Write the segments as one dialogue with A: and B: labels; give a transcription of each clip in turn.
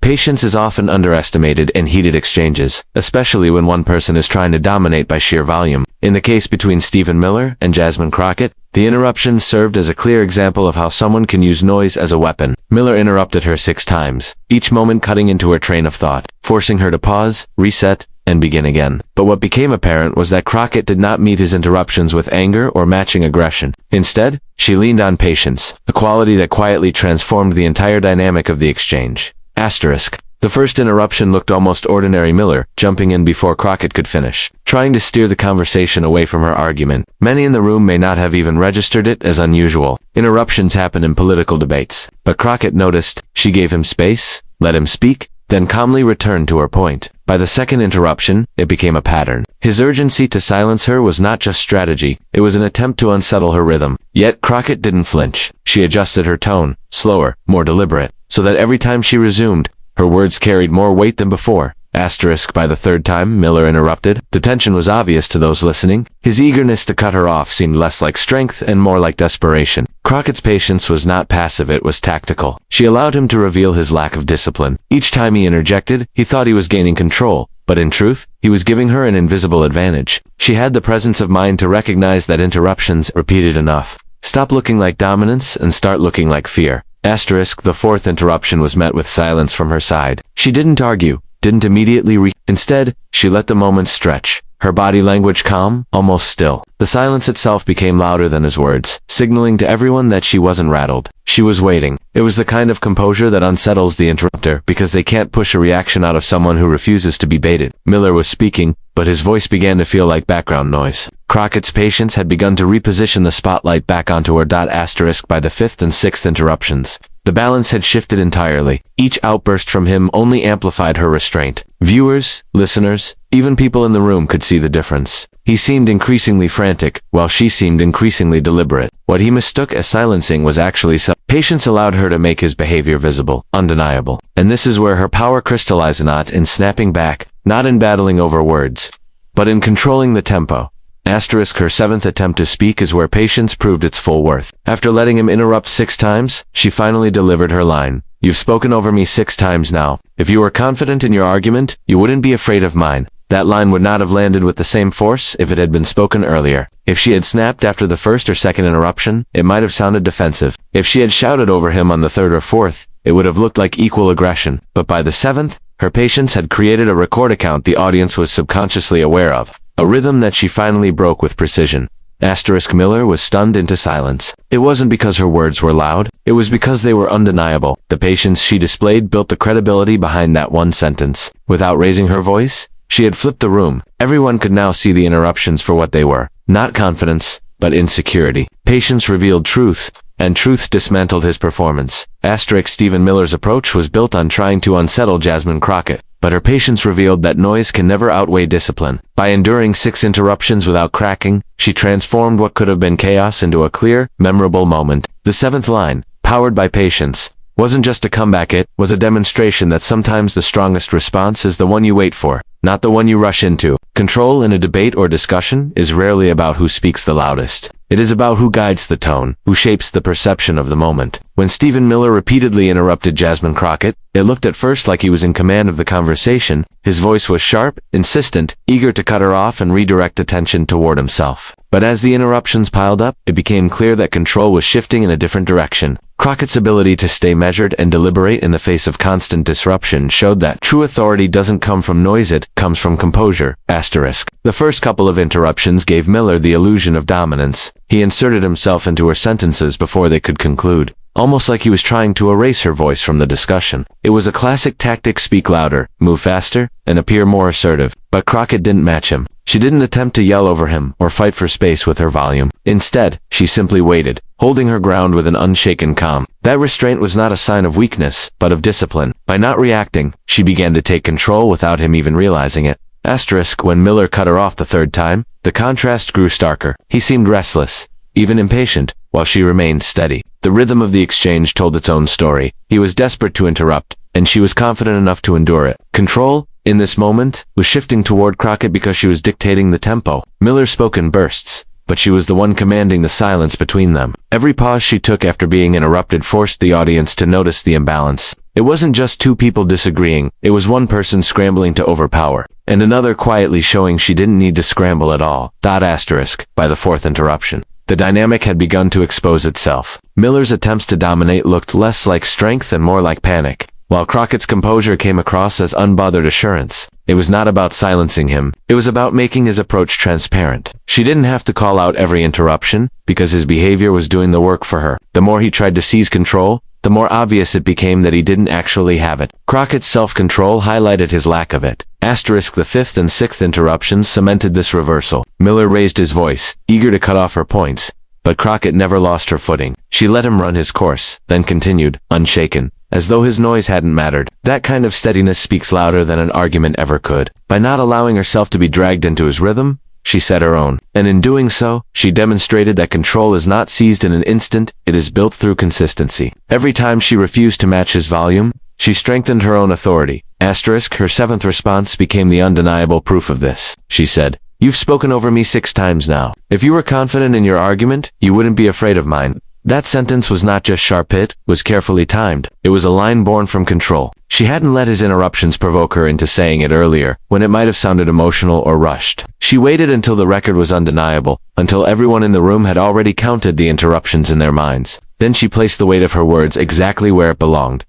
A: Patience is often underestimated in heated exchanges, especially when one person is trying to dominate by sheer volume. In the case between Stephen Miller and Jasmine Crockett, the interruptions served as a clear example of how someone can use noise as a weapon. Miller interrupted her 6 times, each moment cutting into her train of thought, forcing her to pause, reset, and begin again. But what became apparent was that Crockett did not meet his interruptions with anger or matching aggression. Instead, she leaned on patience, a quality that quietly transformed the entire dynamic of the exchange. Asterisk. The first interruption looked almost ordinary. Miller, jumping in before Crockett could finish, trying to steer the conversation away from her argument. Many in the room may not have even registered it as unusual. Interruptions happen in political debates. But Crockett noticed. She gave him space, let him speak, then calmly returned to her point. By the second interruption, it became a pattern. His urgency to silence her was not just strategy, it was an attempt to unsettle her rhythm. Yet Crockett didn't flinch. She adjusted her tone, slower, more deliberate, so that every time she resumed, her words carried more weight than before. Asterisk. By the third time Miller interrupted, the tension was obvious to those listening. His eagerness to cut her off seemed less like strength and more like desperation. Crockett's patience was not passive, it was tactical. She allowed him to reveal his lack of discipline. Each time he interjected, he thought he was gaining control, but in truth, he was giving her an invisible advantage. She had the presence of mind to recognize that interruptions, repeated enough, stop looking like dominance and start looking like fear. Asterisk. The fourth interruption was met with silence from her side. She didn't argue, didn't immediately Instead, she let the moment stretch, her body language calm, almost still. The silence itself became louder than his words, signaling to everyone that she wasn't rattled. She was waiting. It was the kind of composure that unsettles the interrupter because they can't push a reaction out of someone who refuses to be baited. Miller was speaking, but his voice began to feel like background noise. Crockett's patience had begun to reposition the spotlight back onto her. Asterisk. By the fifth and sixth interruptions, the balance had shifted entirely. Each outburst from him only amplified her restraint. Viewers, listeners, even people in the room could see the difference. He seemed increasingly frantic, while she seemed increasingly deliberate. What he mistook as silencing was actually patience allowed her to make his behavior visible, undeniable. And this is where her power crystallized, not in snapping back, not in battling over words, but in controlling the tempo. Asterisk. Her seventh attempt to speak is where patience proved its full worth. After letting him interrupt 6 times, she finally delivered her line. You've spoken over me 6 times now. If you were confident in your argument, you wouldn't be afraid of mine. That line would not have landed with the same force if it had been spoken earlier. If she had snapped after the first or second interruption, it might have sounded defensive. If she had shouted over him on the third or fourth, it would have looked like equal aggression. But by the seventh, her patience had created a record account the audience was subconsciously aware of. A rhythm that she finally broke with precision. Asterisk. Miller was stunned into silence. It wasn't because her words were loud, it was because they were undeniable. The patience she displayed built the credibility behind that one sentence. Without raising her voice, she had flipped the room. Everyone could now see the interruptions for what they were. Not confidence, but insecurity. Patience revealed truth, and truth dismantled his performance. Asterisk. Stephen Miller's approach was built on trying to unsettle Jasmine Crockett, but her patience revealed that noise can never outweigh discipline. By enduring 6 interruptions without cracking, she transformed what could have been chaos into a clear, memorable moment. The 7th line, powered by patience, wasn't just a comeback, it was a demonstration that sometimes the strongest response is the one you wait for, not the one you rush into. Control in a debate or discussion is rarely about who speaks the loudest. It is about who guides the tone, who shapes the perception of the moment. When Stephen Miller repeatedly interrupted Jasmine Crockett, it looked at first like he was in command of the conversation. His voice was sharp, insistent, eager to cut her off and redirect attention toward himself. But as the interruptions piled up, it became clear that control was shifting in a different direction. Crockett's ability to stay measured and deliberate in the face of constant disruption showed that true authority doesn't come from noise, it comes from composure. Asterisk. The first couple of interruptions gave Miller the illusion of dominance. He inserted himself into her sentences before they could conclude, almost like he was trying to erase her voice from the discussion. It was a classic tactic: speak louder, move faster, and appear more assertive. But Crockett didn't match him. She didn't attempt to yell over him or fight for space with her volume. Instead, she simply waited, holding her ground with an unshaken calm. That restraint was not a sign of weakness, but of discipline. By not reacting, she began to take control without him even realizing it. Asterisk. When Miller cut her off the 3rd time, the contrast grew starker. He seemed restless, even impatient, while she remained steady. The rhythm of the exchange told its own story. He was desperate to interrupt, and she was confident enough to endure it. Control, in this moment, was shifting toward Crockett because she was dictating the tempo. Miller spoke in bursts, but she was the one commanding the silence between them. Every pause she took after being interrupted forced the audience to notice the imbalance. It wasn't just two people disagreeing, it was one person scrambling to overpower, and another quietly showing she didn't need to scramble at all. By the fourth interruption, the dynamic had begun to expose itself. Miller's attempts to dominate looked less like strength and more like panic, while Crockett's composure came across as unbothered assurance. It was not about silencing him, it was about making his approach transparent. She didn't have to call out every interruption, because his behavior was doing the work for her. The more he tried to seize control, the more obvious it became that he didn't actually have it. Crockett's self-control highlighted his lack of it. The fifth and sixth interruptions cemented this reversal. Miller raised his voice, eager to cut off her points, but Crockett never lost her footing. She let him run his course, then continued, unshaken, as though his noise hadn't mattered. That kind of steadiness speaks louder than an argument ever could. By not allowing herself to be dragged into his rhythm, she set her own, and in doing so, she demonstrated that control is not seized in an instant, it is built through consistency. Every time she refused to match his volume, she strengthened her own authority. Her seventh response became the undeniable proof of this. She said, "You've spoken over me 6 times now. If you were confident in your argument, you wouldn't be afraid of mine." That sentence was not just sharp, it was carefully timed. It was a line born from control. She hadn't let his interruptions provoke her into saying it earlier, when it might have sounded emotional or rushed. She waited until the record was undeniable, until everyone in the room had already counted the interruptions in their minds. Then she placed the weight of her words exactly where it belonged.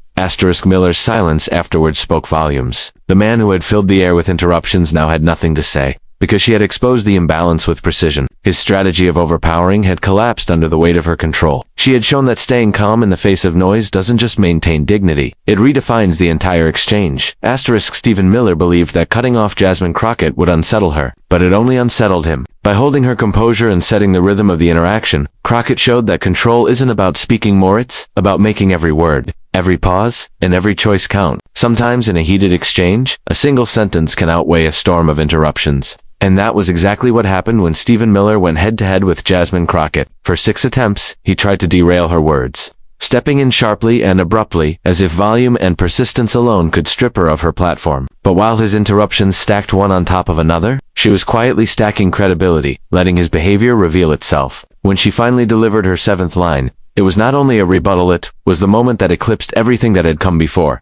A: Miller's silence afterwards spoke volumes. The man who had filled the air with interruptions now had nothing to say, because she had exposed the imbalance with precision. His strategy of overpowering had collapsed under the weight of her control. She had shown that staying calm in the face of noise doesn't just maintain dignity, it redefines the entire exchange. Stephen Miller believed that cutting off Jasmine Crockett would unsettle her, but it only unsettled him. By holding her composure and setting the rhythm of the interaction, Crockett showed that control isn't about speaking more, it's about making every word, every pause, and every choice count. Sometimes in a heated exchange, a single sentence can outweigh a storm of interruptions. And that was exactly what happened when Stephen Miller went head-to-head with Jasmine Crockett. For 6 attempts, he tried to derail her words, stepping in sharply and abruptly, as if volume and persistence alone could strip her of her platform. But while his interruptions stacked one on top of another, she was quietly stacking credibility, letting his behavior reveal itself. When she finally delivered her 7th line, it was not only a rebuttal, it was the moment that eclipsed everything that had come before.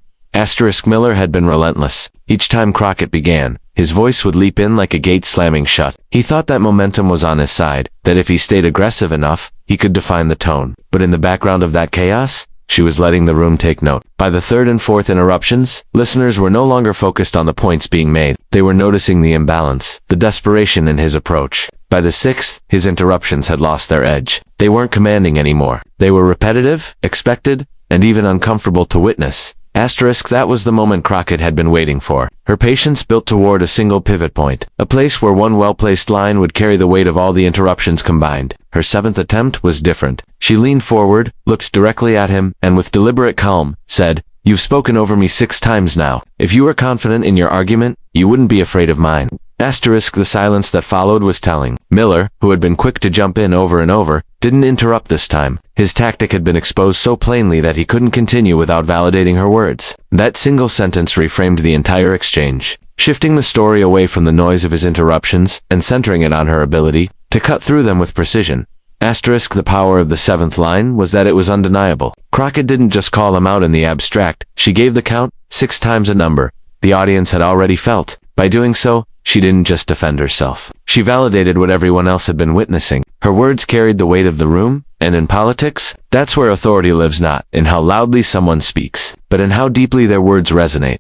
A: Miller had been relentless. Each time Crockett began, his voice would leap in like a gate slamming shut. He thought that momentum was on his side, that if he stayed aggressive enough, he could define the tone. But in the background of that chaos, she was letting the room take note. By the 3rd and 4th interruptions, listeners were no longer focused on the points being made. They were noticing the imbalance, the desperation in his approach. By the 6th, his interruptions had lost their edge. They weren't commanding anymore. They were repetitive, expected, and even uncomfortable to witness. That was the moment Crockett had been waiting for. Her patience built toward a single pivot point, a place where one well-placed line would carry the weight of all the interruptions combined. Her 7th attempt was different. She leaned forward, looked directly at him, and with deliberate calm, said, "You've spoken over me 6 times now. If you were confident in your argument, you wouldn't be afraid of mine." The silence that followed was telling. Miller, who had been quick to jump in over and over, didn't interrupt this time. His tactic had been exposed so plainly that he couldn't continue without validating her words. That single sentence reframed the entire exchange, shifting the story away from the noise of his interruptions and centering it on her ability to cut through them with precision. The power of the 7th line was that it was undeniable. Crockett didn't just call him out in the abstract, she gave the count, 6 times a number the audience had already felt. By doing so, she didn't just defend herself. She validated what everyone else had been witnessing. Her words carried the weight of the room, and in politics, that's where authority lives, not in how loudly someone speaks, but in how deeply their words resonate.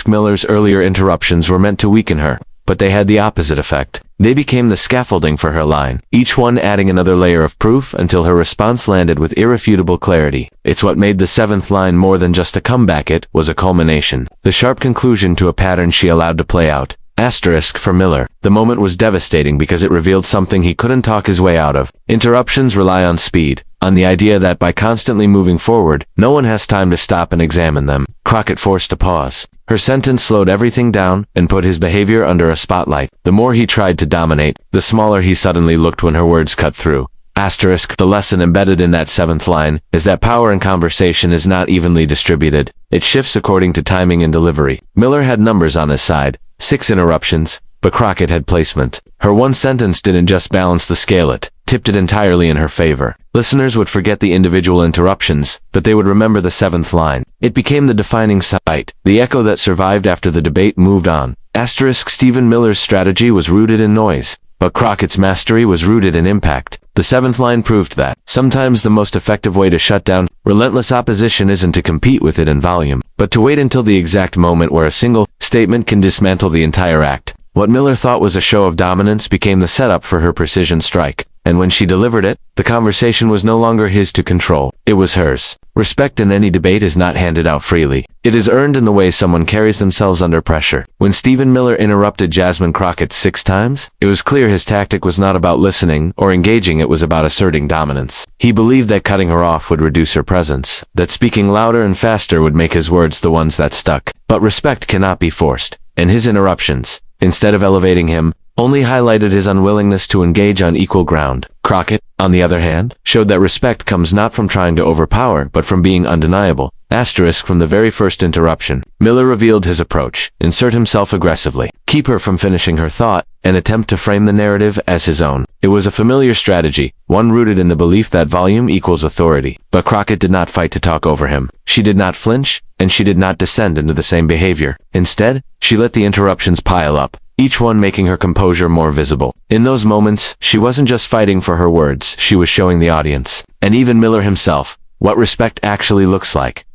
A: Miller's earlier interruptions were meant to weaken her, but they had the opposite effect. They became the scaffolding for her line, each one adding another layer of proof until her response landed with irrefutable clarity. It's what made the 7th line more than just a comeback, it was a culmination, the sharp conclusion to a pattern she allowed to play out. For Miller, the moment was devastating because it revealed something he couldn't talk his way out of. Interruptions rely on speed, on the idea that by constantly moving forward, no one has time to stop and examine them. Crockett forced a pause. Her sentence slowed everything down and put his behavior under a spotlight. The more he tried to dominate, the smaller he suddenly looked when her words cut through. The lesson embedded in that 7th line is that power in conversation is not evenly distributed. It shifts according to timing and delivery. Miller had numbers on his side, 6 interruptions, but Crockett had placement. Her one sentence didn't just balance the scale, it tipped it entirely in her favor. Listeners would forget the individual interruptions, but they would remember the 7th line. It became the defining sight, the echo that survived after the debate moved on. Stephen Miller's strategy was rooted in noise, but Crockett's mastery was rooted in impact. The seventh line proved that sometimes the most effective way to shut down relentless opposition isn't to compete with it in volume, but to wait until the exact moment where a single statement can dismantle the entire act. What Miller thought was a show of dominance became the setup for her precision strike, and when she delivered it, the conversation was no longer his to control. It was hers. Respect in any debate is not handed out freely. It is earned in the way someone carries themselves under pressure. When Stephen Miller interrupted Jasmine Crockett 6 times, it was clear his tactic was not about listening or engaging, it was about asserting dominance. He believed that cutting her off would reduce her presence, that speaking louder and faster would make his words the ones that stuck. But respect cannot be forced, and his interruptions, instead of elevating him, only highlighted his unwillingness to engage on equal ground. Crockett, on the other hand, showed that respect comes not from trying to overpower, but from being undeniable. From the very first interruption, Miller revealed his approach: insert himself aggressively, keep her from finishing her thought, and attempt to frame the narrative as his own. It was a familiar strategy, one rooted in the belief that volume equals authority. But Crockett did not fight to talk over him. She did not flinch, and she did not descend into the same behavior. Instead, she let the interruptions pile up, each one making her composure more visible. In those moments, she wasn't just fighting for her words, she was showing the audience, and even Miller himself, what respect actually looks like.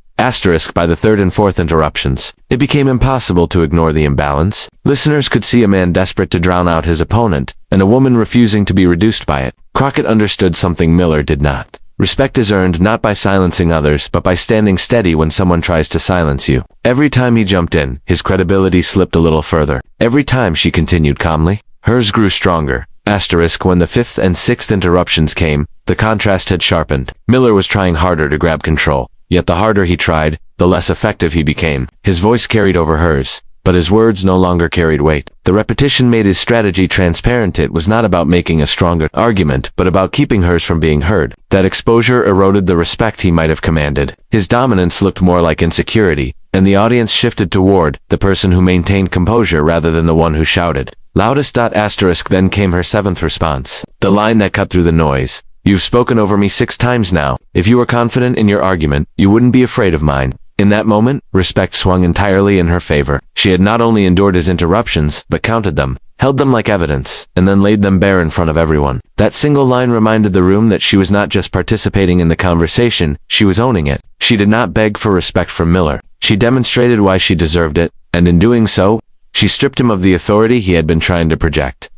A: By the third and fourth interruptions, it became impossible to ignore the imbalance. Listeners could see a man desperate to drown out his opponent, and a woman refusing to be reduced by it. Crockett understood something Miller did not. Respect is earned not by silencing others, but by standing steady when someone tries to silence you. Every time he jumped in, his credibility slipped a little further. Every time she continued calmly, hers grew stronger. When the fifth and sixth interruptions came, the contrast had sharpened. Miller was trying harder to grab control. Yet the harder he tried, the less effective he became. His voice carried over hers, but his words no longer carried weight. The repetition made his strategy transparent. It was not about making a stronger argument, but about keeping hers from being heard. That exposure eroded the respect he might have commanded. His dominance looked more like insecurity, and the audience shifted toward the person who maintained composure rather than the one who shouted loudest. Then came her seventh response, the line that cut through the noise. You've spoken over me 6 times now. If you were confident in your argument, you wouldn't be afraid of mine. In that moment, respect swung entirely in her favor. She had not only endured his interruptions, but counted them, held them like evidence, and then laid them bare in front of everyone. That single line reminded the room that she was not just participating in the conversation, she was owning it. She did not beg for respect from Miller. She demonstrated why she deserved it, and in doing so, she stripped him of the authority he had been trying to project.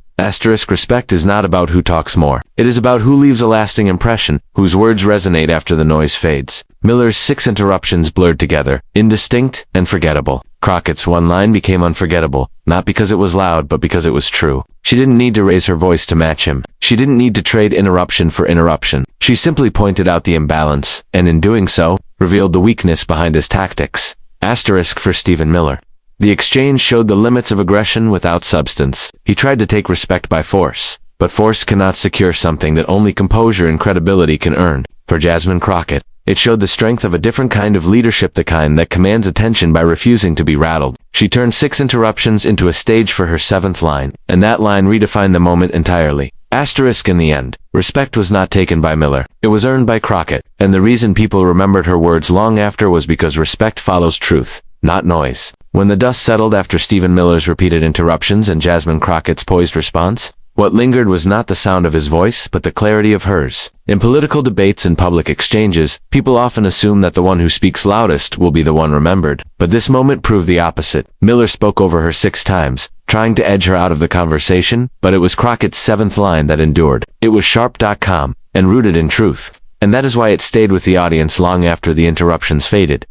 A: Respect is not about who talks more. It is about who leaves a lasting impression, whose words resonate after the noise fades. Miller's 6 interruptions blurred together, indistinct and forgettable. Crockett's one line became unforgettable, not because it was loud, but because it was true. She didn't need to raise her voice to match him. She didn't need to trade interruption for interruption. She simply pointed out the imbalance, and in doing so, revealed the weakness behind his tactics. For Stephen Miller. The exchange showed the limits of aggression without substance. He tried to take respect by force, but force cannot secure something that only composure and credibility can earn. For Jasmine Crockett, it showed the strength of a different kind of leadership, the kind that commands attention by refusing to be rattled. She turned 6 interruptions into a stage for her 7th line, and that line redefined the moment entirely. In the end, respect was not taken by Miller. It was earned by Crockett, and the reason people remembered her words long after was because respect follows truth, not noise. When the dust settled after Stephen Miller's repeated interruptions and Jasmine Crockett's poised response, what lingered was not the sound of his voice, but the clarity of hers. In political debates and public exchanges, people often assume that the one who speaks loudest will be the one remembered. But this moment proved the opposite. Miller spoke over her 6 times, trying to edge her out of the conversation, but it was Crockett's 7th line that endured. It was sharp, calm, and rooted in truth. And that is why it stayed with the audience long after the interruptions faded.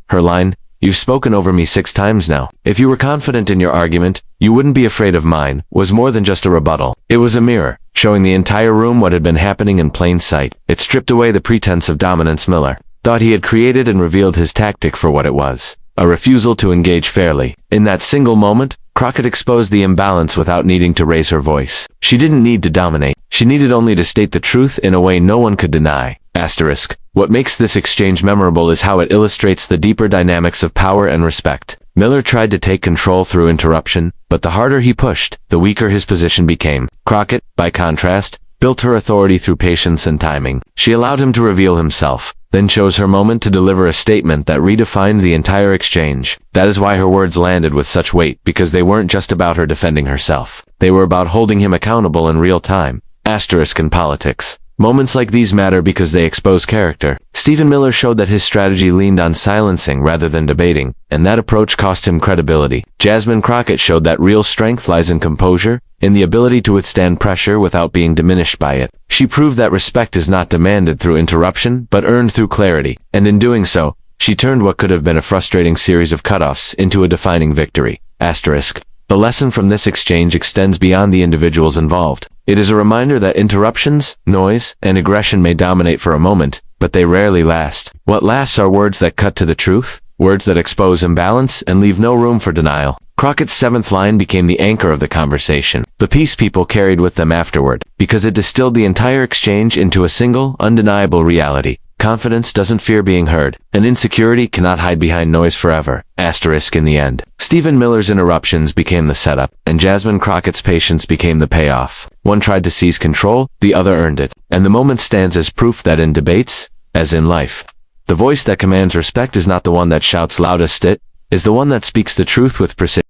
A: Her line, "You've spoken over me 6 times now. If you were confident in your argument, you wouldn't be afraid of mine," was more than just a rebuttal. It was a mirror, showing the entire room what had been happening in plain sight. It stripped away the pretense of dominance Miller thought he had created and revealed his tactic for what it was: a refusal to engage fairly. In that single moment, Crockett exposed the imbalance without needing to raise her voice. She didn't need to dominate. She needed only to state the truth in a way no one could deny. What makes this exchange memorable is how it illustrates the deeper dynamics of power and respect. Miller tried to take control through interruption, but the harder he pushed, the weaker his position became. Crockett, by contrast, built her authority through patience and timing. She allowed him to reveal himself, then chose her moment to deliver a statement that redefined the entire exchange. That is why her words landed with such weight, because they weren't just about her defending herself. They were about holding him accountable in real time. Asterisk in politics. Moments like these matter because they expose character. Stephen Miller showed that his strategy leaned on silencing rather than debating, and that approach cost him credibility. Jasmine Crockett showed that real strength lies in composure, in the ability to withstand pressure without being diminished by it. She proved that respect is not demanded through interruption, but earned through clarity, and in doing so, she turned what could have been a frustrating series of cutoffs into a defining victory. Asterisk. The lesson from this exchange extends beyond the individuals involved. It is a reminder that interruptions, noise, and aggression may dominate for a moment, but they rarely last. What lasts are words that cut to the truth, words that expose imbalance and leave no room for denial. Crockett's seventh line became the anchor of the conversation. The peace people carried with them afterward, because it distilled the entire exchange into a single, undeniable reality. Confidence doesn't fear being heard, and insecurity cannot hide behind noise forever. Asterisk in the end. Stephen Miller's interruptions became the setup, and Jasmine Crockett's patience became the payoff. One tried to seize control, the other earned it. And the moment stands as proof that in debates, as in life, the voice that commands respect is not the one that shouts loudest, it is the one that speaks the truth with precision.